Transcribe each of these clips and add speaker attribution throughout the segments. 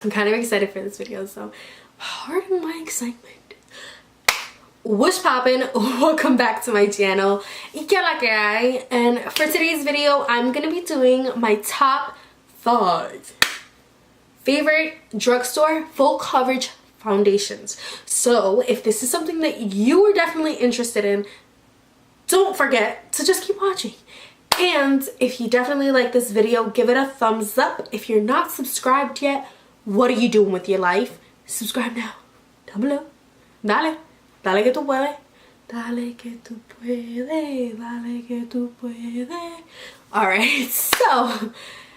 Speaker 1: I'm kind of excited for this video, so pardon my excitement. What's poppin'? Welcome back to my channel. And for today's video, I'm gonna be doing my top 5 favorite drugstore full coverage foundations. So if this is something that you are definitely interested in, don't forget to just keep watching. And if you definitely like this video, give it a thumbs up. If you're not subscribed yet, what are you doing with your life? Subscribe now, down below. Dale, dale que tú puedes. Dale que tú puedes, dale que tú puedes. Alright, so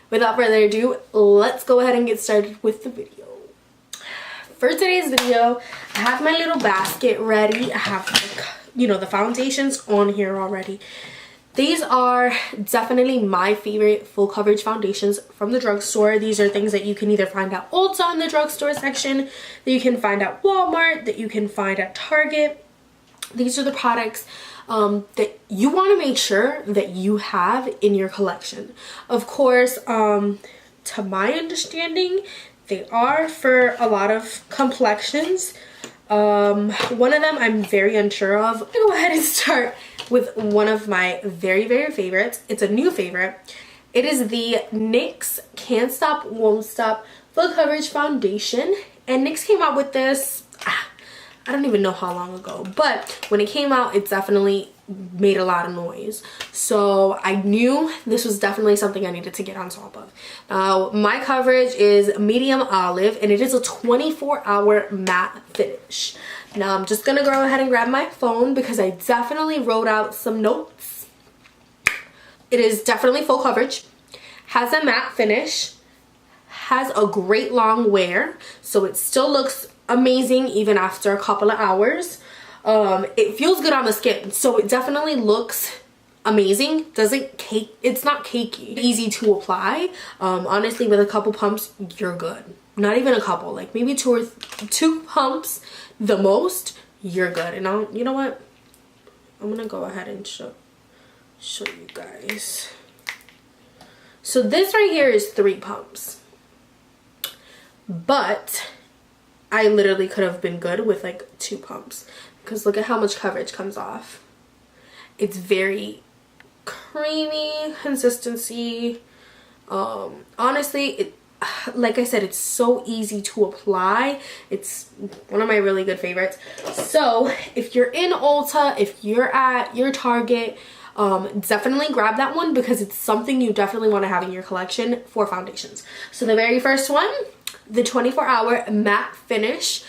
Speaker 1: without further ado, let's go ahead and get started with the video. For today's video, I have my little basket ready. I have, the foundations on here already. These are definitely my favorite full coverage foundations from the drugstore. These are things that you can either find at Ulta in the drugstore section, that you can find at Walmart, that you can find at Target. These are the products that you want to make sure that you have in your collection. Of course, to my understanding, they are for a lot of complexions. One of them I'm very unsure of. I'm gonna go ahead and start with one of my very favorites. It's a new favorite. It is the NYX Can't Stop Won't Stop Full Coverage Foundation, and NYX came out with this I don't even know how long ago, but when it came out, it definitely made a lot of noise. So I knew this was definitely something I needed to get on top of. Now, my coverage is medium olive, and it is a 24-hour matte finish. Now, I'm just gonna go ahead and grab my phone because I definitely wrote out some notes. It is definitely full coverage, has a matte finish, has a great long wear, so it still looks amazing even after a couple of hours. It feels good on the skin, so it definitely looks amazing. It's not cakey, easy to apply. Honestly, with a couple pumps, you're good. Not even a couple, like maybe two pumps the most, you're good. And you know what, I'm gonna go ahead and show you guys. So this right here is 3 pumps, but I literally could have been good with like 2 pumps, because look at how much coverage comes off. It's very creamy consistency. Honestly, like I said, it's so easy to apply. It's one of my really good favorites. So if you're in Ulta, if you're at your Target, definitely grab that one, because it's something you definitely want to have in your collection for foundations. So the very first one, the 24-hour matte finish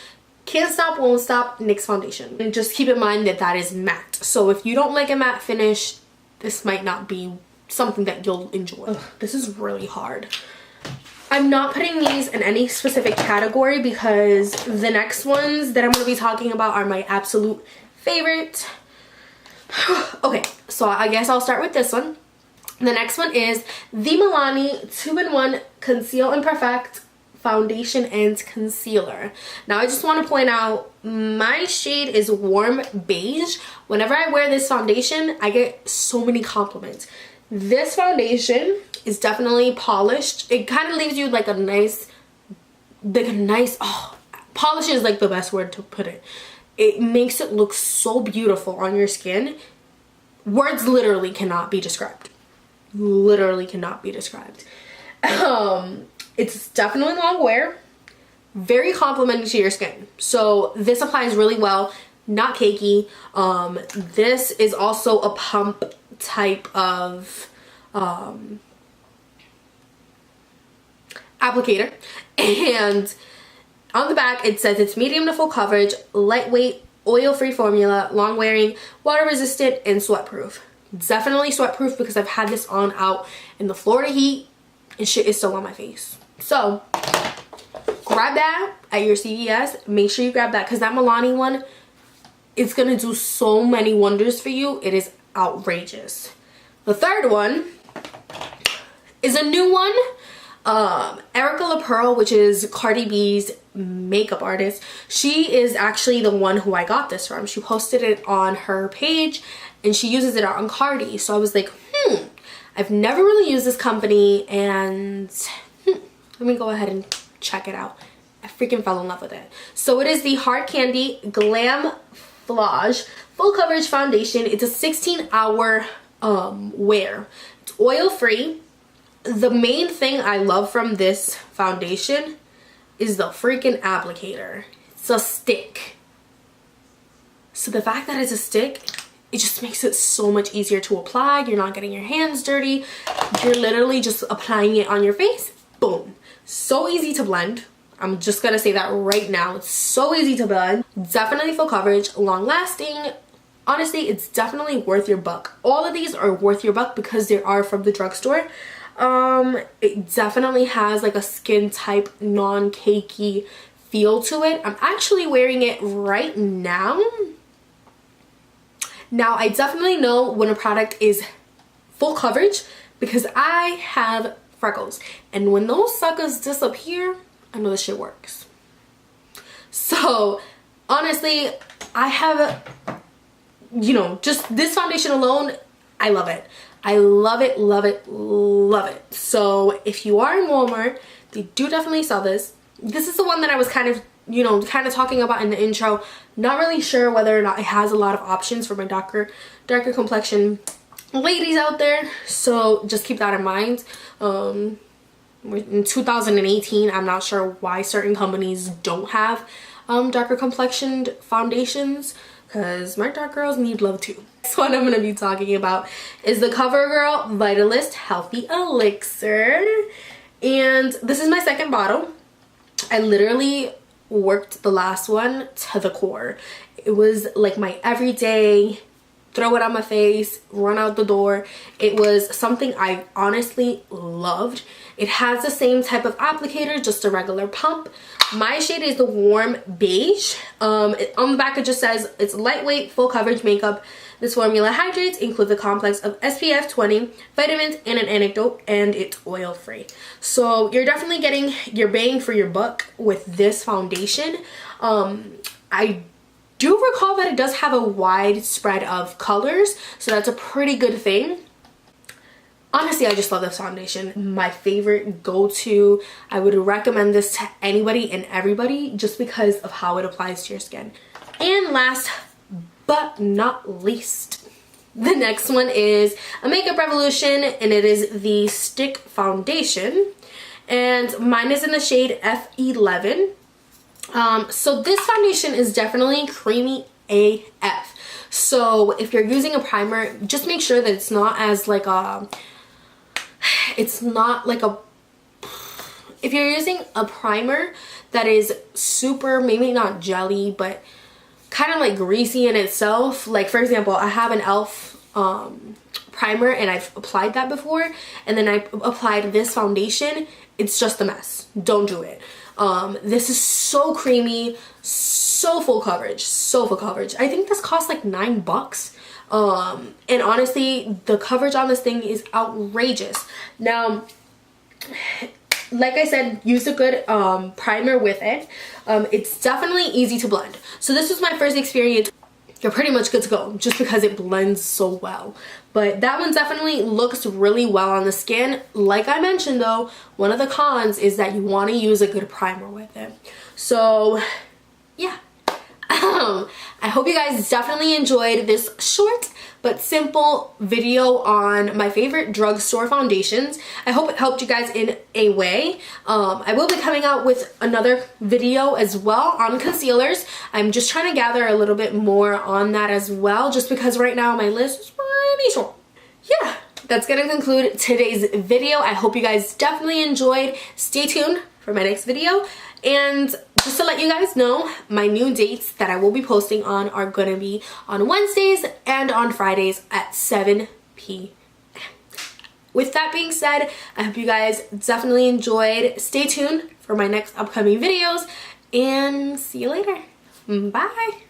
Speaker 1: Can't Stop Won't Stop NYX foundation. And just keep in mind that that is matte, so if you don't like a matte finish, this might not be something that you'll enjoy. Ugh, this is really hard. I'm not putting these in any specific category because the next ones that I'm going to be talking about are my absolute favorite. Okay, so I guess I'll start with this one. The next one is the Milani 2-in-1 Conceal and Perfect Foundation and Concealer. Now I just want to point out, my shade is warm beige. Whenever I wear this foundation, I get so many compliments. This foundation is definitely polished. It kind of leaves you like a nice, polish is like the best word to put it. It makes it look so beautiful on your skin. Words literally cannot be described. Literally cannot be described. It's definitely long wear, very complimenting to your skin. So this applies really well, not cakey. This is also a pump type of applicator, and on the back it says it's medium to full coverage, lightweight, oil-free formula, long wearing, water resistant, and sweat proof. Definitely sweat proof, because I've had this on out in the Florida heat and shit is still on my face. So grab that at your CVS. Make sure you grab that, because that Milani one, it's gonna do so many wonders for you. It is outrageous. The third one is a new one. Erica LaPearl, which is Cardi B's makeup artist, she is actually the one who I got this from. She posted it on her page and she uses it on Cardi. So I was like, I've never really used this company, and let me go ahead and check it out. I freaking fell in love with it. So it is the Hard Candy Glam Flage Full Coverage Foundation. It's a 16-hour wear. It's oil free. The main thing I love from this foundation is the freaking applicator. It's a stick. So the fact that it's a stick, it just makes it so much easier to apply. You're not getting your hands dirty. You're literally just applying it on your face. Boom. So easy to blend. I'm just gonna say that right now. It's so easy to blend. Definitely full coverage, long lasting. Honestly, it's definitely worth your buck. All of these are worth your buck because they are from the drugstore. It definitely has like a skin type non-cakey feel to it. I'm actually wearing it right now. Now, I definitely know when a product is full coverage because I have freckles. And when those suckers disappear, I know this shit works. So, honestly, I have, you know, just this foundation alone, I love it. I love it, love it, love it. So, if you are in Walmart, they do definitely sell this. This is the one that I was kind of, you know, talking about in the intro. Not really sure whether or not it has a lot of options for my darker complexion ladies out there. So just keep that in mind. In 2018, I'm not sure why certain companies don't have darker complexioned foundations, because my dark girls need love too. This one I'm going to be talking about is the CoverGirl Vitalist Healthy Elixir. And this is my second bottle. I literally worked the last one to the core. It was like my everyday, throw it on my face, run out the door. It was something I honestly loved. It has the same type of applicator, just a regular pump. My shade is the warm beige. On the back it just says it's lightweight, full coverage makeup. This formula hydrates, includes a complex of SPF 20, vitamins, and an antidote, and it's oil free. So you're definitely getting your bang for your buck with this foundation. I do recall that it does have a wide spread of colors, so that's a pretty good thing. Honestly, I just love this foundation. My favorite go-to. I would recommend this to anybody and everybody just because of how it applies to your skin. And last but not least, the next one is a Makeup Revolution, and it is the Stick Foundation. And mine is in the shade F11. So this foundation is definitely creamy AF. So if you're using a primer, just make sure that it's not as like a, if you're using a primer that is super, maybe not jelly, but kind of like greasy in itself. Like for example, I have an e.l.f. Primer and I've applied that before, and then I applied this foundation. It's just a mess. Don't do it. This is so creamy, so full coverage, so full coverage. I think this costs like $9. And honestly, the coverage on this thing is outrageous. Now, like I said, use a good primer with it. It's definitely easy to blend. So this was my first experience. You're pretty much good to go just because it blends so well. But that one definitely looks really well on the skin. Like I mentioned though, one of the cons is that you want to use a good primer with it. So yeah. I hope you guys definitely enjoyed this short but simple video on my favorite drugstore foundations. I hope it helped you guys in a way. I will be coming out with another video as well on concealers. I'm just trying to gather a little bit more on that as well, just because right now my list is pretty short. Yeah, that's gonna conclude today's video. I hope you guys definitely enjoyed. Stay tuned for my next video. And just to let you guys know, my new dates that I will be posting on are going to be on Wednesdays and on Fridays at 7 p.m. With that being said, I hope you guys definitely enjoyed. Stay tuned for my next upcoming videos, and see you later. Bye!